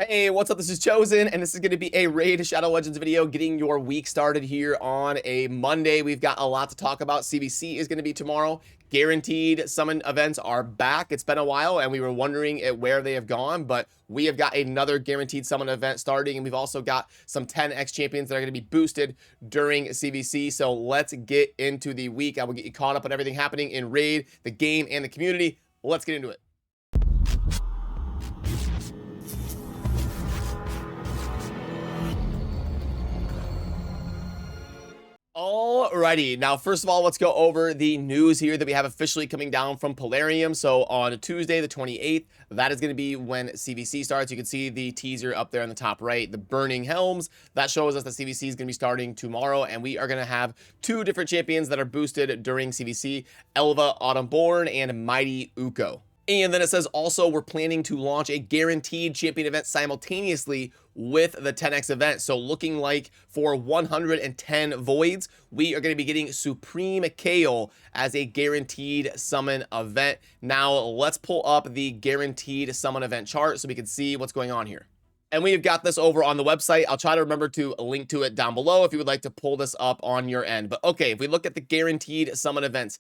Hey, what's up? This is Chosen, and this is going to be a Raid Shadow Legends video, getting your week started here on a Monday. We've got a lot to talk about. CBC is going to be tomorrow. Guaranteed summon events are back. It's been a while, and we were wondering where they have gone, but we have got another guaranteed summon event starting, and we've also got some 10x champions that are going to be boosted during CBC. So let's get into the week. I will get you caught up on everything happening in Raid, the game, and the community. Let's get into it. Alrighty, now first of all, let's go over the news here that we have officially coming down from Plarium. So on Tuesday the 28th, that is going to be when CBC starts. You can see the teaser up there on the top right, the Burning Helms. That shows us that CBC is going to be starting tomorrow, and we are going to have two different champions that are boosted during CBC, Elva Autumnborn and Mighty Uko. And then it says also we're planning to launch a guaranteed champion event simultaneously with the 10x event. So looking like for 110 voids, we are going to be getting Supreme Kale as a guaranteed summon event. Now let's pull up the guaranteed summon event chart so we can see what's going on here. And we've got this over on the website. I'll try to remember to link to it down below if you would like to pull this up on your end. But okay, if we look at the guaranteed summon events,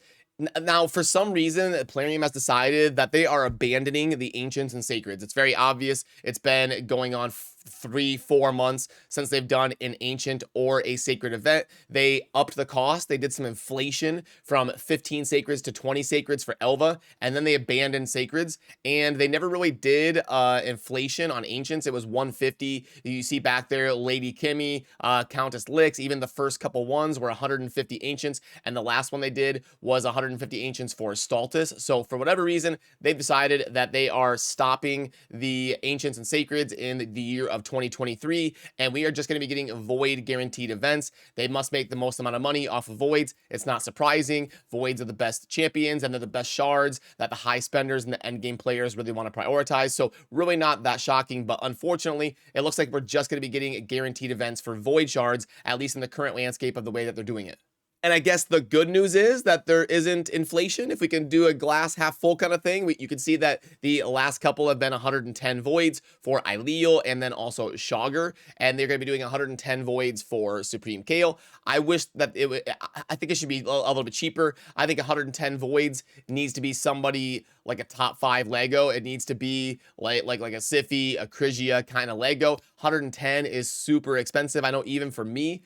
now, for some reason, Plarium has decided that they are abandoning the Ancients and Sacreds. It's very obvious. It's been going on 3-4 months since they've done an Ancient or a Sacred event. They upped the cost. They did some inflation from 15 Sacreds to 20 Sacreds for Elva, and then they abandoned Sacreds, and they never really did inflation on Ancients. It was 150. You see back there, Lady Kimmy, Countess Lix, even the first couple ones were 150 Ancients, and the last one they did was 150 Ancients for Stultus. So for whatever reason, they've decided that they are stopping the Ancients and Sacreds in the year of 2023, and we are just going to be getting void guaranteed events. They must make the most amount of money off of voids. It's not surprising. Voids are the best champions, and they're the best shards that the high spenders and the end game players really want to prioritize. So really not that shocking, but unfortunately, it looks like we're just going to be getting guaranteed events for void shards, at least in the current landscape of the way that they're doing it. And I guess the good news is that there isn't inflation. If we can do a glass half full kind of thing, you can see that the last couple have been 110 voids for Ileal and then also Shogger, and they're going to be doing 110 voids for Supreme Kale. I wish that it would, I think it should be a little bit cheaper. I think 110 voids needs to be somebody like a top 5 Lego. It needs to be like a Siphi, a Krigia kind of Lego. 110 is super expensive. I know even for me,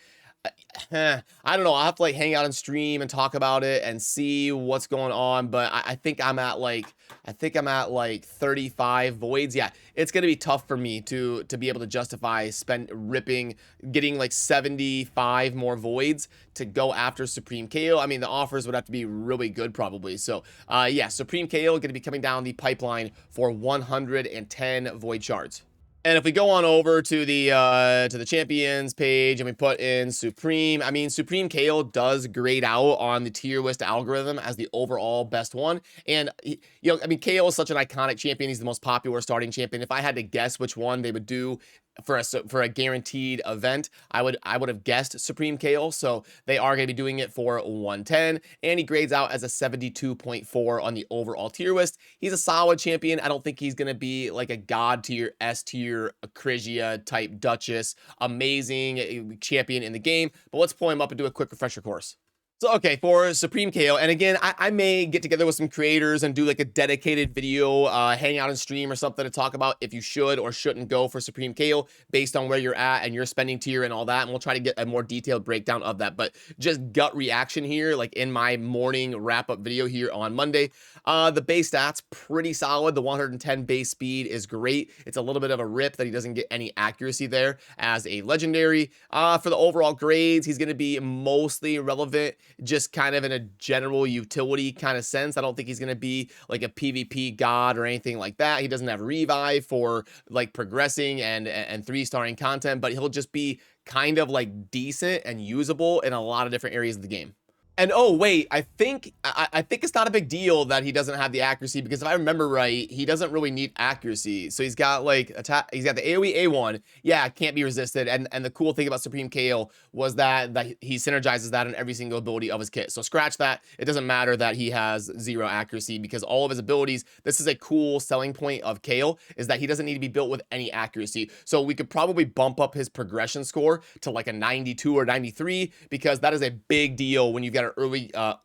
I don't know. I'll have to like hang out on stream and talk about it and see what's going on. But I think I'm at like 35 voids. Yeah, it's gonna be tough for me to be able to justify getting like 75 more voids to go after Supreme Kale. I mean, the offers would have to be really good probably. So yeah, Supreme Kale gonna be coming down the pipeline for 110 void shards. And if we go on over to the champions page and we put in Supreme, I mean, Supreme Kale does grade out on the tier list algorithm as the overall best one. And, you know, I mean, Kale is such an iconic champion. He's the most popular starting champion. If I had to guess which one they would do for a guaranteed event, I would have guessed Supreme Kale. So they are going to be doing it for 110, and he grades out as a 72.4 on the overall tier list. He's a solid champion. I don't think he's going to be like a god tier, S tier, Krigia type Duchess, amazing champion in the game. But let's pull him up and do a quick refresher course. So, okay, for Supreme Kale, and again, I may get together with some creators and do like a dedicated video, hang out on stream or something to talk about if you should or shouldn't go for Supreme Kale based on where you're at and your spending tier and all that, and we'll try to get a more detailed breakdown of that. But just gut reaction here, like in my morning wrap-up video here on Monday, the base stats, pretty solid. The 110 base speed is great. It's a little bit of a rip that he doesn't get any accuracy there as a legendary. For the overall grades, he's going to be mostly relevant, just kind of in a general utility kind of sense. I don't think he's going to be like a PvP god or anything like that. He doesn't have revive for like progressing and 3-starring content, but he'll just be kind of like decent and usable in a lot of different areas of the game. And oh wait, I think it's not a big deal that he doesn't have the accuracy, because if I remember right, he doesn't really need accuracy. So he's got like attack, he's got the AoE A1, yeah, can't be resisted. And the cool thing about Supreme KO was that he synergizes that in every single ability of his kit. So scratch that. It doesn't matter that he has 0 accuracy, because all of his abilities, this is a cool selling point of Kale, is that he doesn't need to be built with any accuracy. So we could probably bump up his progression score to like a 92 or 93, because that is a big deal when you've got an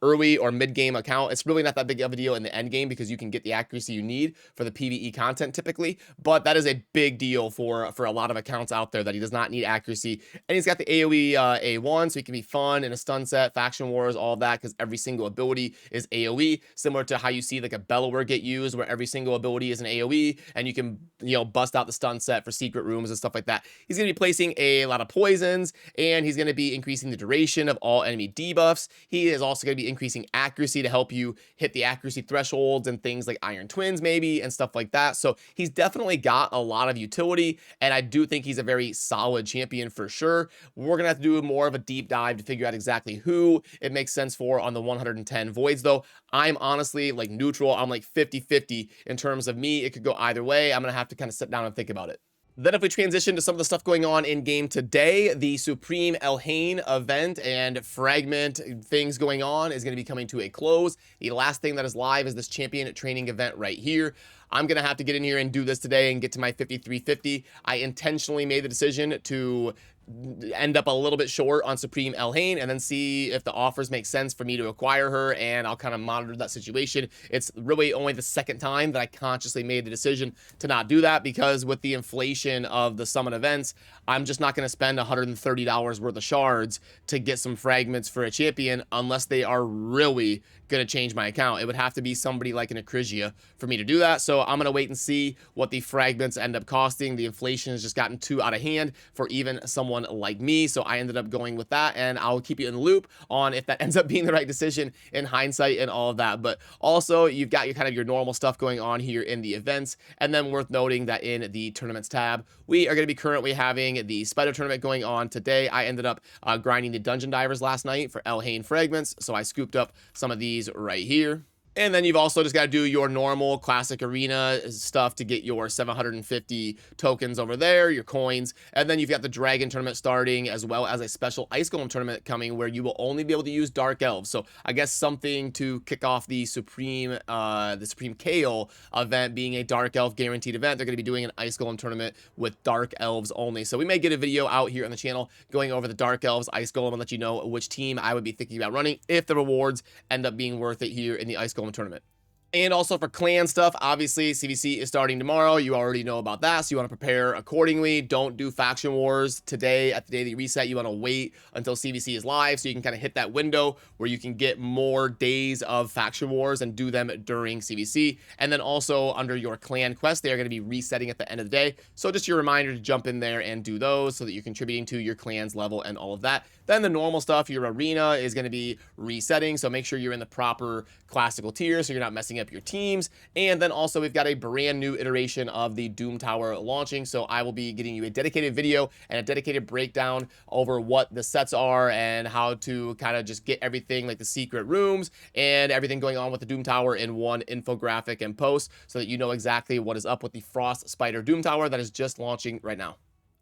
early or mid game account. It's really not that big of a deal in the end game, because you can get the accuracy you need for the PvE content typically, but that is a big deal for a lot of accounts out there, that he does not need accuracy. And he's got the AoE A1, so he can be fun in a stun set, faction wars, all of that, because every single ability is AoE, similar to how you see like a Bellower get used, where every single ability is an AoE, and you can, you know, bust out the stun set for secret rooms and stuff like that. He's going to be placing a lot of poisons, and he's going to be increasing the duration of all enemy debuffs. He is also going to be increasing accuracy to help you hit the accuracy thresholds and things like Iron Twins maybe and stuff like that. So he's definitely got a lot of utility, and I do think he's a very solid champion for sure. We're going to have to do more of a deep dive to figure out exactly who it makes sense for on the 110 voids, though. I'm honestly like neutral. I'm like 50-50 in terms of me. It could go either way. I'm going to have to kind of sit down and think about it. Then if we transition to some of the stuff going on in game today, the Supreme Elhain event and fragment things going on is going to be coming to a close. The last thing that is live is this champion training event right here. I'm going to have to get in here and do this today and get to my 5350. I intentionally made the decision to end up a little bit short on Supreme Elhain, and then see if the offers make sense for me to acquire her, and I'll kind of monitor that situation. It's really only the second time that I consciously made the decision to not do that, because with the inflation of the summon events, I'm just not going to spend $130 worth of shards to get some fragments for a champion unless they are really going to change my account. It would have to be somebody like an Acrisia for me to do that. So I'm going to wait and see what the fragments end up costing. The inflation has just gotten too out of hand for even someone like me, so I ended up going with that, and I'll keep you in the loop on if that ends up being the right decision in hindsight and all of that. But also, you've got your kind of your normal stuff going on here in the events, and then worth noting that in the tournaments tab, we are going to be currently having the Spider tournament going on today. I ended up grinding the Dungeon Divers last night for Elhain fragments, so I scooped up some of these right here. And then you've also just got to do your normal classic arena stuff to get your 750 tokens over there, your coins. And then you've got the Dragon tournament starting, as well as a special Ice Golem tournament coming, where you will only be able to use Dark Elves. So I guess something to kick off the Supreme Kale event being a Dark Elf guaranteed event. They're going to be doing an Ice Golem tournament with Dark Elves only. So we may get a video out here on the channel going over the Dark Elves Ice Golem and let you know which team I would be thinking about running if the rewards end up being worth it here in the Ice Golem tournament. And also for clan stuff, obviously CVC is starting tomorrow. You already know about that, so you want to prepare accordingly. Don't do faction wars today at the daily reset. You want to wait until CVC is live, so you can kind of hit that window where you can get more days of faction wars and do them during CVC. And then also under your clan quest, they are going to be resetting at the end of the day. So just your reminder to jump in there and do those so that you're contributing to your clan's level and all of that. Then the normal stuff, your arena is going to be resetting, so make sure you're in the proper classical tier so you're not messing up your teams. And then also we've got a brand new iteration of the Doom Tower launching, so I will be getting you a dedicated video and a dedicated breakdown over what the sets are and how to kind of just get everything like the secret rooms and everything going on with the Doom Tower in one infographic and post, so that you know exactly what is up with the Frost Spider Doom Tower that is just launching right now.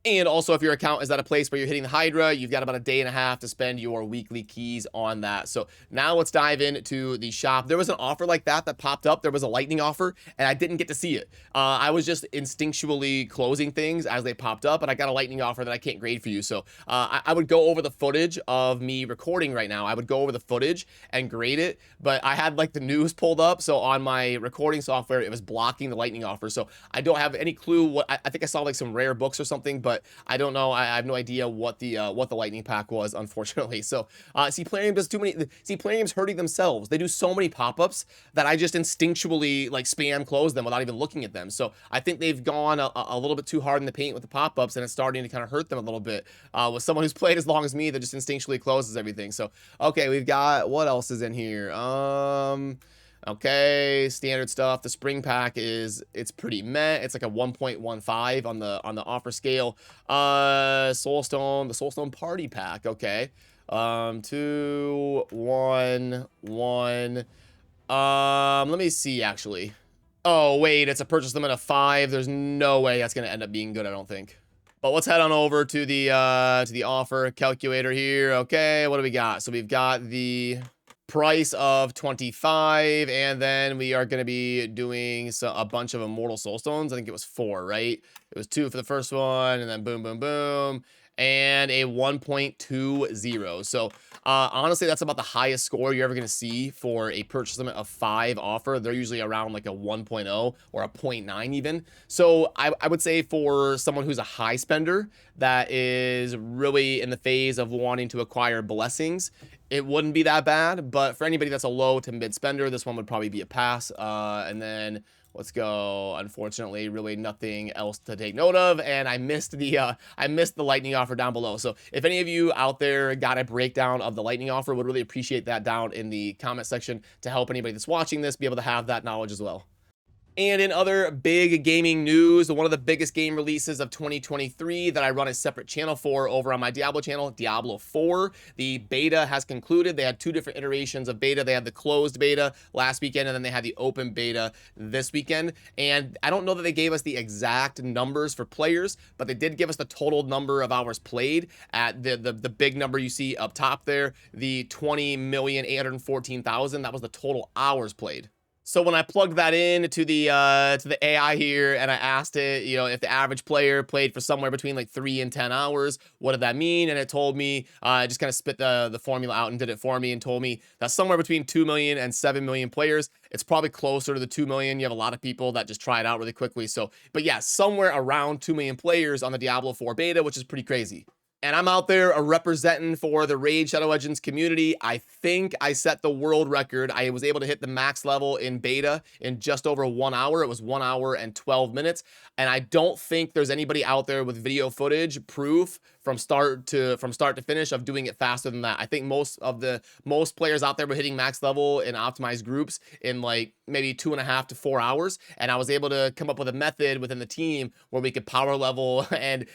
And also, if your account is at a place where you're hitting the Hydra, you've got about a day and a half to spend your weekly keys on that. So now let's dive into the shop. There was an offer like that popped up. There was a lightning offer, and I didn't get to see it. I was just instinctually closing things as they popped up, and I got a lightning offer that I can't grade for you. So I would go over the footage of me recording right now. I would go over the footage and grade it, but I had like the news pulled up, so on my recording software, it was blocking the lightning offer. So I don't have any clue what, I think I saw like some rare books or something, but I don't know. I have no idea what the lightning pack was, unfortunately. So see, Plarium does too many. See, Plarium's hurting themselves. They do so many pop-ups that I just instinctually like spam close them without even looking at them. So I think they've gone a little bit too hard in the paint with the pop-ups, and it's starting to kind of hurt them a little bit. With someone who's played as long as me, that just instinctually closes everything. So okay, we've got, what else is in here? Okay, standard stuff. The spring pack it's pretty meh. It's like a 1.15 on the offer scale. Soulstone, the Soulstone party pack. Okay. 2, 1, 1. Let me see, actually. Oh, wait, it's a purchase limit of 5. There's no way that's gonna end up being good, I don't think. But let's head on over to the offer calculator here. Okay, what do we got? So we've got the price of 25, and then we are going to be doing a bunch of Immortal Soulstones. I think it was 4, right? It was 2 for the first one, and then boom, boom, boom, and a 1.20. So honestly, that's about the highest score you're ever going to see for a purchase limit of 5 offer. They're usually around like a 1.0 or a 0.9 even. So I would say for someone who's a high spender that is really in the phase of wanting to acquire blessings, it wouldn't be that bad. But for anybody that's a low to mid spender, this one would probably be a pass. And then let's go. Unfortunately, really nothing else to take note of, and I missed the lightning offer down below. So if any of you out there got a breakdown of the lightning offer, would really appreciate that down in the comment section to help anybody that's watching this be able to have that knowledge as well. And in other big gaming news, one of the biggest game releases of 2023 that I run a separate channel for over on my Diablo channel, Diablo 4, the beta has concluded. They had 2 different iterations of beta. They had the closed beta last weekend, and then they had the open beta this weekend. And I don't know that they gave us the exact numbers for players, but they did give us the total number of hours played at the big number you see up top there, the 20,814,000. That was the total hours played. So when I plugged that in to the AI here, and I asked it, you know, if the average player played for somewhere between like 3 and 10 hours, what did that mean? And it told me, just kind of spit the formula out and did it for me, and told me that somewhere between 2 million and 7 million players. It's probably closer to the 2 million. You have a lot of people that just try it out really quickly. So, but yeah, somewhere around 2 million players on the Diablo 4 beta, which is pretty crazy. And I'm out there representing for the Raid Shadow Legends community. I think I set the world record. I was able to hit the max level in beta in just over 1 hour. It was 1 hour and 12 minutes. And I don't think there's anybody out there with video footage proof from start to finish of doing it faster than that. I think most players out there were hitting max level in optimized groups in like maybe 2.5 to 4 hours. And I was able to come up with a method within the team where we could power level and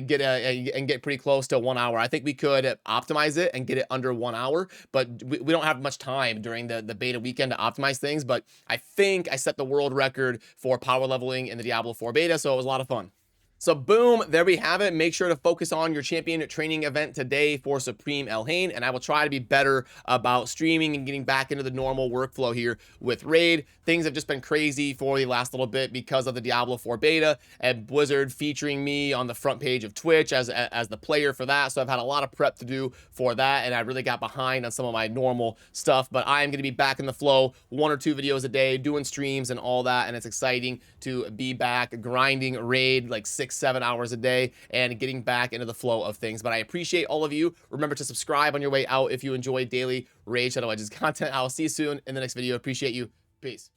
get pretty close to 1 hour. I think we could optimize it and get it under 1 hour, but we don't have much time during the beta weekend to optimize things. But I think I set the world record for power leveling in the Diablo 4 beta, so it was a lot of fun. So boom, there we have it. Make sure to focus on your champion training event today for Supreme Elhain, and I will try to be better about streaming and getting back into the normal workflow here with Raid. Things have just been crazy for the last little bit because of the Diablo 4 beta and Blizzard featuring me on the front page of Twitch as the player for that. So I've had a lot of prep to do for that, and I really got behind on some of my normal stuff. But I am going to be back in the flow, 1 or 2 videos a day, doing streams and all that, and it's exciting to be back grinding Raid like 6-7 hours a day and getting back into the flow of things. But I appreciate all of you. Remember to subscribe on your way out if you enjoy daily Raid Shadow Legends content. I'll see you soon in the next video. Appreciate you. Peace.